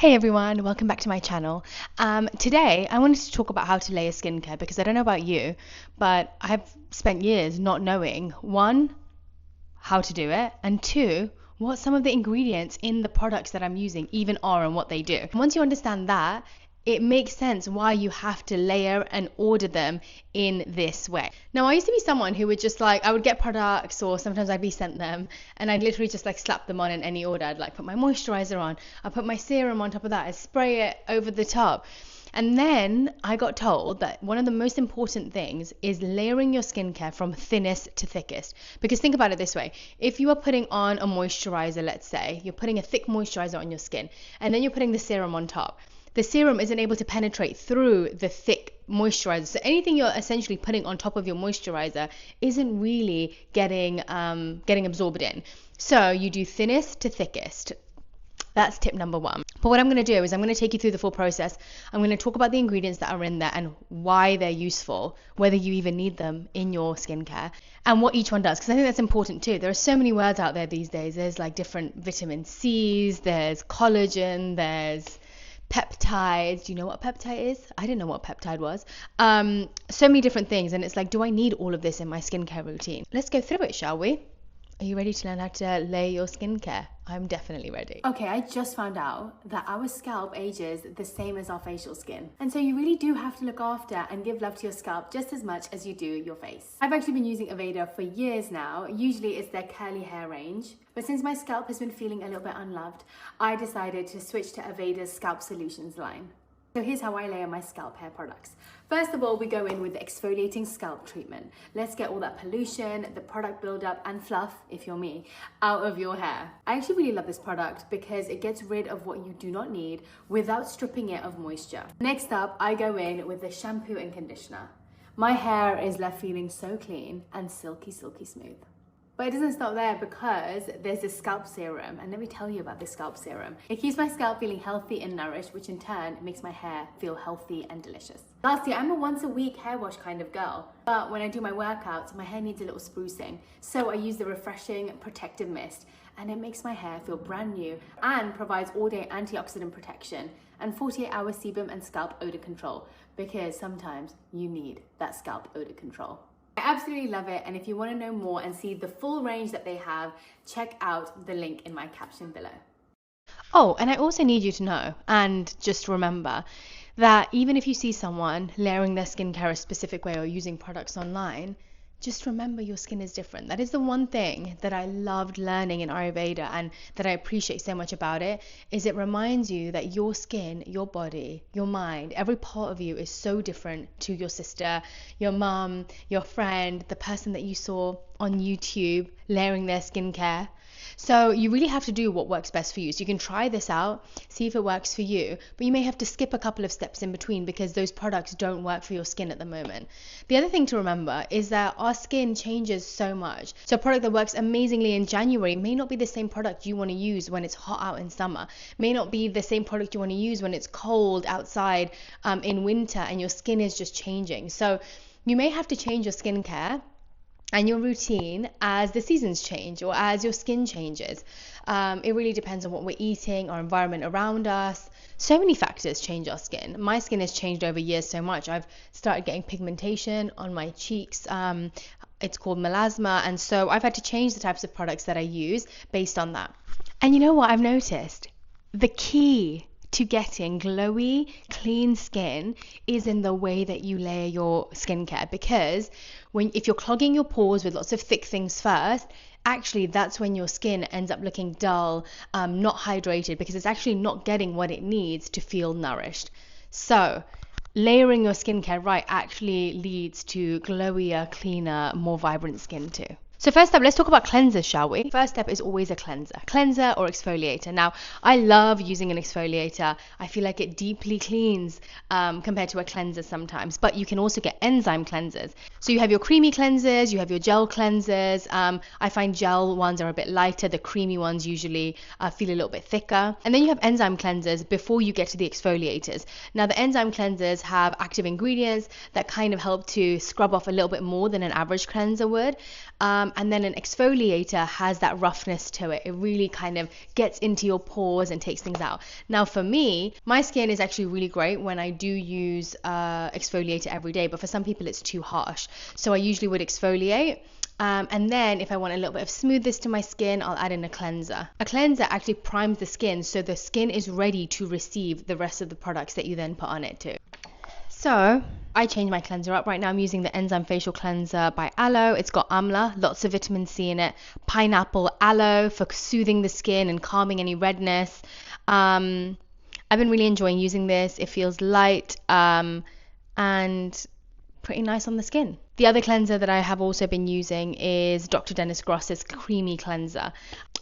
Hey everyone, welcome back to my channel. Today I wanted to talk about how to layer skincare because I don't know about you, but I've spent years not knowing, one, how to do it, and two, what some of the ingredients in the products that I'm using even are and what they do. And once you understand that, it makes sense why you have to layer and order them in this way. Now, I used to be someone who would just I would get products or sometimes I'd be sent them and I'd literally just slap them on in any order. I'd put my moisturizer on, I'd put my serum on top of that, I'd spray it over the top. And then I got told that one of the most important things is layering your skincare from thinnest to thickest. Because think about it this way. If you are putting on a moisturizer, let's say, you're putting a thick moisturizer on your skin and then you're putting the serum on top. The serum isn't able to penetrate through the thick moisturizer. So anything you're essentially putting on top of your moisturizer isn't really getting absorbed in. So you do thinnest to thickest. That's tip number one. But what I'm going to do is I'm going to take you through the full process. I'm going to talk about the ingredients that are in there and why they're useful, whether you even need them in your skincare, and what each one does. Because I think that's important too. There are so many words out there these days. There's different vitamin C's, there's collagen, there's peptides. Do you know what a peptide is? I didn't know what peptide was. So many different things. And it's do I need all of this in my skincare routine? Let's go through it, shall we? Are you ready to learn how to layer your skincare? I'm definitely ready. Okay, I just found out that our scalp ages the same as our facial skin. And so you really do have to look after and give love to your scalp just as much as you do your face. I've actually been using Aveda for years now. Usually it's their curly hair range. But since my scalp has been feeling a little bit unloved, I decided to switch to Aveda's Scalp Solutions line. So here's how I layer my scalp hair products. First of all, we go in with the exfoliating scalp treatment. Let's get all that pollution, the product buildup and fluff, if you're me, out of your hair. I actually really love this product because it gets rid of what you do not need without stripping it of moisture. Next up, I go in with the shampoo and conditioner. My hair is left feeling so clean and silky, silky smooth. But it doesn't stop there because there's this scalp serum, and let me tell you about this scalp serum. It keeps my scalp feeling healthy and nourished, which in turn makes my hair feel healthy and delicious. Lastly, I'm a once a week hair wash kind of girl, but when I do my workouts, my hair needs a little sprucing. So I use the refreshing protective mist, and it makes my hair feel brand new and provides all day antioxidant protection and 48-hour sebum and scalp odor control, because sometimes you need that scalp odor control. I absolutely love it, and if you want to know more and see the full range that they have, check out the link in my caption below. Oh, and I also need you to know and just remember that even if you see someone layering their skincare a specific way or using products online, just remember your skin is different. That is the one thing that I loved learning in Ayurveda and that I appreciate so much about it, is it reminds you that your skin, your body, your mind, every part of you is so different to your sister, your mum, your friend, the person that you saw on YouTube layering their skincare. So you really have to do what works best for you. So you can try this out, see if it works for you, but you may have to skip a couple of steps in between because those products don't work for your skin at the moment. The other thing to remember is that our skin changes so much. So a product that works amazingly in January may not be the same product you want to use when it's hot out in summer, may not be the same product you want to use when it's cold outside in winter and your skin is just changing. So you may have to change your skincare and your routine as the seasons change or as your skin changes. It really depends on what we're eating, our environment around us. So many factors change our skin. My skin has changed over years so much. I've started getting pigmentation on my cheeks. It's called melasma, and so I've had to change the types of products that I use based on that. And you know what I've noticed? The key to getting glowy, clean skin is in the way that you layer your skincare, because if you're clogging your pores with lots of thick things first, actually that's when your skin ends up looking dull, not hydrated, because it's actually not getting what it needs to feel nourished. So layering your skincare right actually leads to glowier, cleaner, more vibrant skin too. So first up, let's talk about cleansers, shall we? First step is always a cleanser or exfoliator. Now, I love using an exfoliator. I feel like it deeply cleans compared to a cleanser sometimes, but you can also get enzyme cleansers. So you have your creamy cleansers, you have your gel cleansers. I find gel ones are a bit lighter. The creamy ones usually feel a little bit thicker. And then you have enzyme cleansers before you get to the exfoliators. Now, the enzyme cleansers have active ingredients that kind of help to scrub off a little bit more than an average cleanser would. and then an exfoliator has that roughness to it. It really kind of gets into your pores and takes things out. Now for me, my skin is actually really great when I do use exfoliator every day, but for some people it's too harsh. So I usually would exfoliate. And then if I want a little bit of smoothness to my skin, I'll add in a cleanser. A cleanser actually primes the skin so the skin is ready to receive the rest of the products that you then put on it too. So I changed my cleanser up. Right now I'm using the Enzyme Facial Cleanser by Aloe. It's got amla, lots of vitamin C in it, pineapple, aloe for soothing the skin and calming any redness. I've been really enjoying using this. It feels light and pretty nice on the skin. The other cleanser that I have also been using is Dr. Dennis Gross's Creamy Cleanser.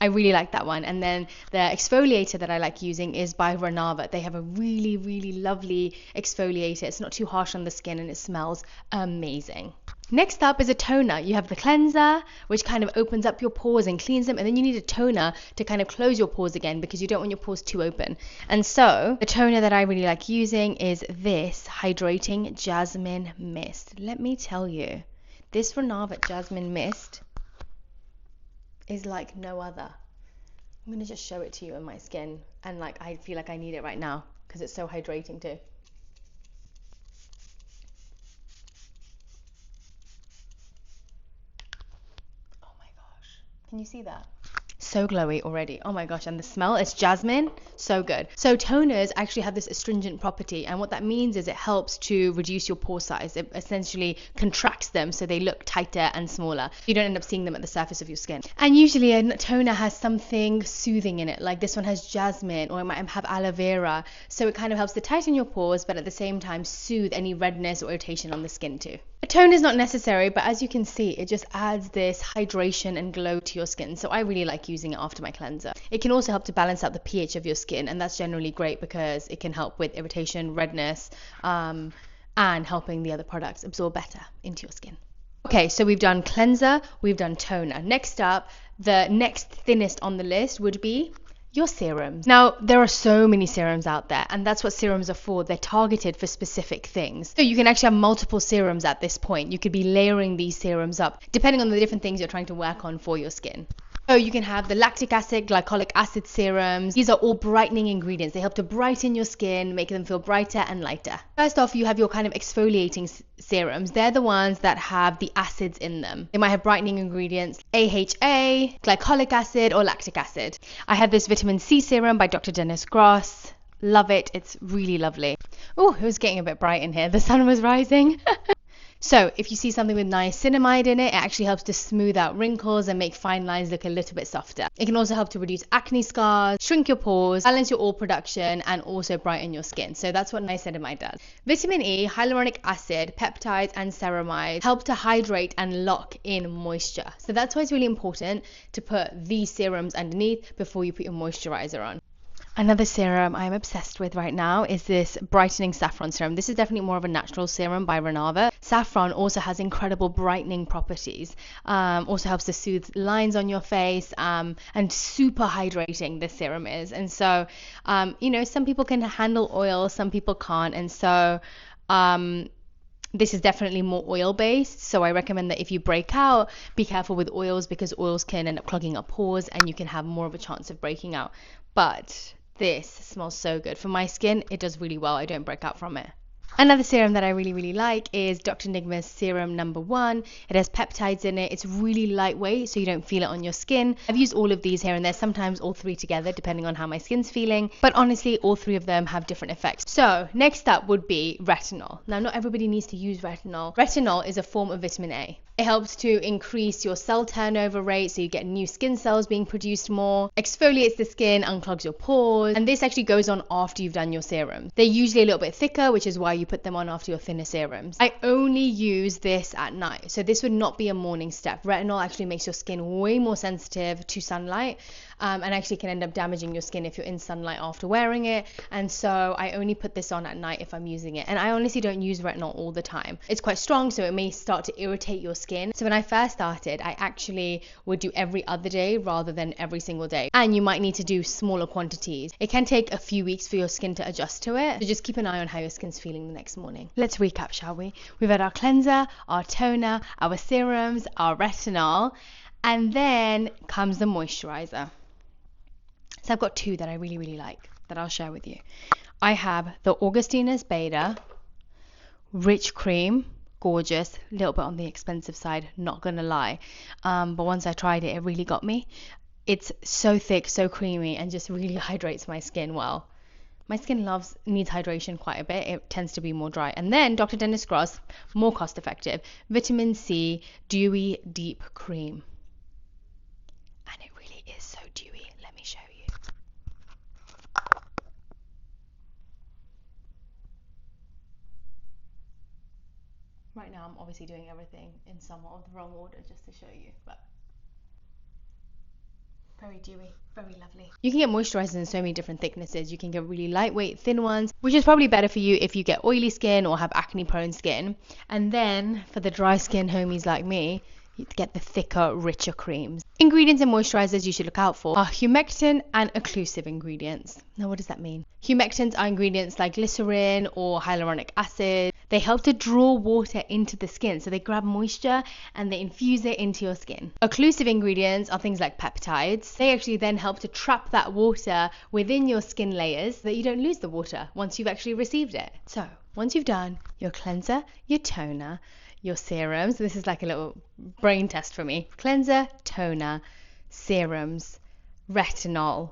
I really like that one. And then the exfoliator that I like using is by Ranavat. They have a really, really lovely exfoliator. It's not too harsh on the skin and it smells amazing. Next up is a toner. You have the cleanser, which kind of opens up your pores and cleans them, and then you need a toner to kind of close your pores again because you don't want your pores too open. And so the toner that I really like using is this Hydrating Jasmine Mist. Let me tell you, this Ranavat Jasmine Mist is like no other. I'm going to just show it to you in my skin, and like I feel like I need it right now because it's so hydrating too. Can you see that? So glowy already. Oh my gosh, and the smell, it's jasmine, so good. So toners actually have this astringent property, and what that means is it helps to reduce your pore size. It essentially contracts them so they look tighter and smaller. You don't end up seeing them at the surface of your skin. And usually a toner has something soothing in it, like this one has jasmine, or it might have aloe vera. So it kind of helps to tighten your pores, but at the same time soothe any redness or irritation on the skin too. A tone is not necessary, but as you can see, it just adds this hydration and glow to your skin. So I really like using it after my cleanser. It can also help to balance out the pH of your skin, and that's generally great because it can help with irritation, redness, and helping the other products absorb better into your skin. Okay, so we've done cleanser, we've done toner. Next up, the next thinnest on the list would be your serums. Now, there are so many serums out there, and that's what serums are for. They're targeted for specific things. So you can actually have multiple serums at this point. You could be layering these serums up, depending on the different things you're trying to work on for your skin. So you can have the lactic acid, glycolic acid serums. These are all brightening ingredients. They help to brighten your skin, make them feel brighter and lighter. First off, you have your kind of exfoliating serums. They're the ones that have the acids in them. They might have brightening ingredients, AHA, glycolic acid, or lactic acid. I have this vitamin C serum by Dr. Dennis Gross. Love it. It's really lovely. Oh, it was getting a bit bright in here. The sun was rising. So if you see something with niacinamide in it, it actually helps to smooth out wrinkles and make fine lines look a little bit softer. It can also help to reduce acne scars, shrink your pores, balance your oil production, and also brighten your skin. So that's what niacinamide does. Vitamin E, hyaluronic acid, peptides, and ceramides help to hydrate and lock in moisture. So that's why it's really important to put these serums underneath before you put your moisturizer on. Another serum I'm obsessed with right now is this Brightening Saffron Serum. This is definitely more of a natural serum by Ranavat. Saffron also has incredible brightening properties. Also helps to soothe lines on your face, and super hydrating this serum is. And so, some people can handle oil, some people can't. And so, this is definitely more oil based, so I recommend that if you break out, be careful with oils because oils can end up clogging up pores and you can have more of a chance of breaking out. But this smells so good. For my skin, it does really well. I don't break out from it. Another serum that I really, really like is Dr. Nigma's Serum No. 1. It has peptides in it. It's really lightweight, so you don't feel it on your skin. I've used all of these here and there, sometimes all three together, depending on how my skin's feeling. But honestly, all three of them have different effects. So next up would be retinol. Now, not everybody needs to use retinol. Retinol is a form of vitamin A. It helps to increase your cell turnover rate, so you get new skin cells being produced more, exfoliates the skin, unclogs your pores, and this actually goes on after you've done your serums. They're usually a little bit thicker, which is why you put them on after your thinner serums. I only use this at night, so this would not be a morning step. Retinol actually makes your skin way more sensitive to sunlight, and actually can end up damaging your skin if you're in sunlight after wearing it. And so I only put this on at night if I'm using it. And I honestly don't use retinol all the time. It's quite strong, so it may start to irritate your skin. So when I first started, I actually would do every other day rather than every single day. And you might need to do smaller quantities. It can take a few weeks for your skin to adjust to it. So just keep an eye on how your skin's feeling the next morning. Let's recap, shall we? We've had our cleanser, our toner, our serums, our retinol, and then comes the moisturizer. So I've got two that I really, really like that I'll share with you. I have the Augustinus Beta Rich Cream. Gorgeous, a little bit on the expensive side, not gonna lie, but once I tried it, it really got me. It's so thick, so creamy, and just really hydrates my skin well. My skin needs hydration quite a bit. It tends to be more dry. And then Dr. Dennis Gross, more cost effective, Vitamin C Dewy Deep Cream. And it really is so dewy. Let me show you. Right now I'm obviously doing everything in somewhat of the wrong order just to show you, but very dewy, very lovely. You can get moisturizers in so many different thicknesses. You can get really lightweight, thin ones, which is probably better for you if you get oily skin or have acne prone skin. And then for the dry skin homies like me, you get the thicker, richer creams. Ingredients in moisturizers you should look out for are humectant and occlusive ingredients. Now, what does that mean? Humectants are ingredients like glycerin or hyaluronic acid. They help to draw water into the skin, so they grab moisture and they infuse it into your skin. Occlusive ingredients are things like peptides. They actually then help to trap that water within your skin layers so that you don't lose the water once you've actually received it. So once you've done your cleanser, your toner, your serums, this is like a little brain test for me. Cleanser, toner, serums, retinol,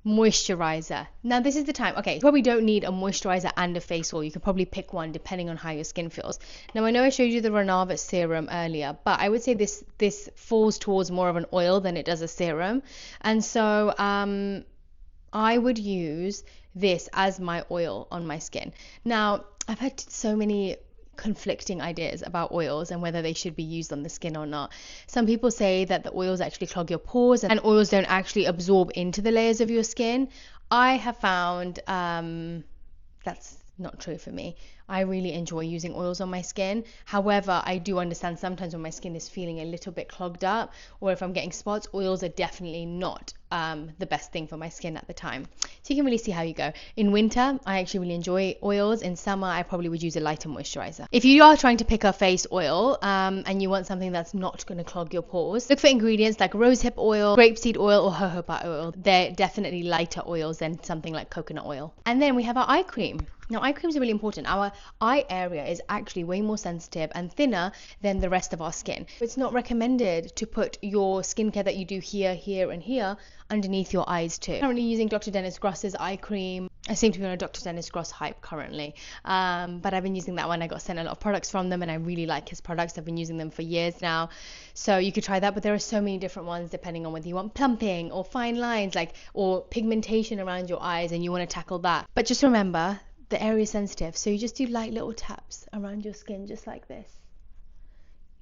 moisturizer. Now this is the time. Okay, you probably don't need a moisturizer and a face oil. You could probably pick one depending on how your skin feels. Now I know I showed you the Ranavat serum earlier, but I would say this falls towards more of an oil than it does a serum. And so I would use this as my oil on my skin. Now I've had so many conflicting ideas about oils and whether they should be used on the skin or not. Some people say that the oils actually clog your pores and oils don't actually absorb into the layers of your skin. I have found that's not true for me. I really enjoy using oils on my skin. However, I do understand sometimes when my skin is feeling a little bit clogged up or if I'm getting spots, oils are definitely not the best thing for my skin at the time. So you can really see how you go. In winter, I actually really enjoy oils. In summer, I probably would use a lighter moisturizer. If you are trying to pick a face oil and you want something that's not going to clog your pores, look for ingredients like rosehip oil, grapeseed oil, or jojoba oil. They're definitely lighter oils than something like coconut oil. And then we have our eye cream. Now, eye creams are really important. Our eye area is actually way more sensitive and thinner than the rest of our skin. It's not recommended to put your skincare that you do here, here, and here underneath your eyes too. I'm currently using Dr. Dennis Gross's eye cream. I seem to be on a Dr. Dennis Gross hype currently, but I've been using that one. I got sent a lot of products from them and I really like his products. I've been using them for years now, so you could try that. But there are so many different ones depending on whether you want plumping or fine lines, or pigmentation around your eyes and you want to tackle that. But just remember, the area is sensitive, so you just do light little taps around your skin just like this.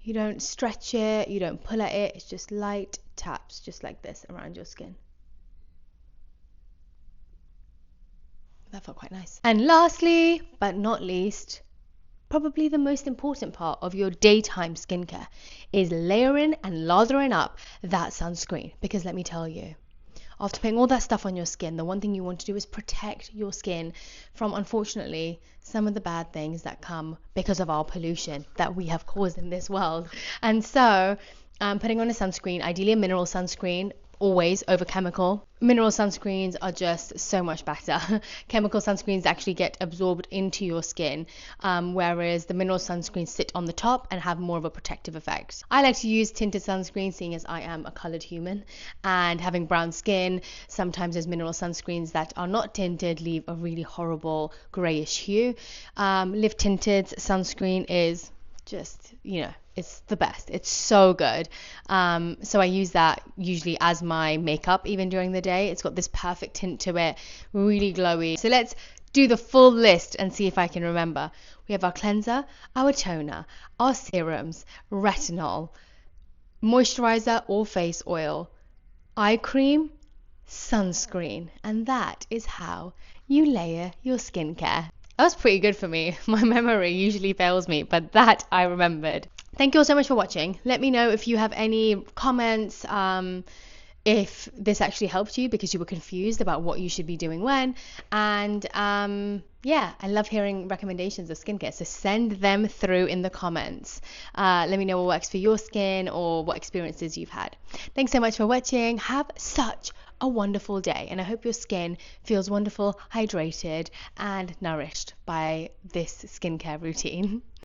You don't stretch it, you don't pull at it, it's just light taps just like this around your skin. That felt quite nice. And lastly, but not least, probably the most important part of your daytime skincare is layering and lathering up that sunscreen. Because let me tell you, after putting all that stuff on your skin, the one thing you want to do is protect your skin from, unfortunately, some of the bad things that come because of our pollution that we have caused in this world. And so putting on a sunscreen, ideally a mineral sunscreen, always over chemical. Mineral sunscreens are just so much better. Chemical sunscreens actually get absorbed into your skin, whereas the mineral sunscreens sit on the top and have more of a protective effect. I like to use tinted sunscreen, seeing as I am a colored human and having brown skin. Sometimes those mineral sunscreens that are not tinted leave a really horrible grayish hue. Live tinted sunscreen is just, it's the best. It's so good. So I use that usually as my makeup even during the day. It's got this perfect tint to it, really glowy. So let's do the full list and see if I can remember. We have our cleanser, our toner, our serums, retinol, moisturizer or face oil, eye cream, sunscreen, and that is how you layer your skincare. That was pretty good for me. My memory usually fails me, but that I remembered. Thank you all so much for watching. Let me know if you have any comments, if this actually helped you because you were confused about what you should be doing when. And yeah, I love hearing recommendations of skincare, so send them through in the comments. Let me know what works for your skin or what experiences you've had. Thanks so much for watching. Have such a wonderful day, and I hope your skin feels wonderful, hydrated, and nourished by this skincare routine.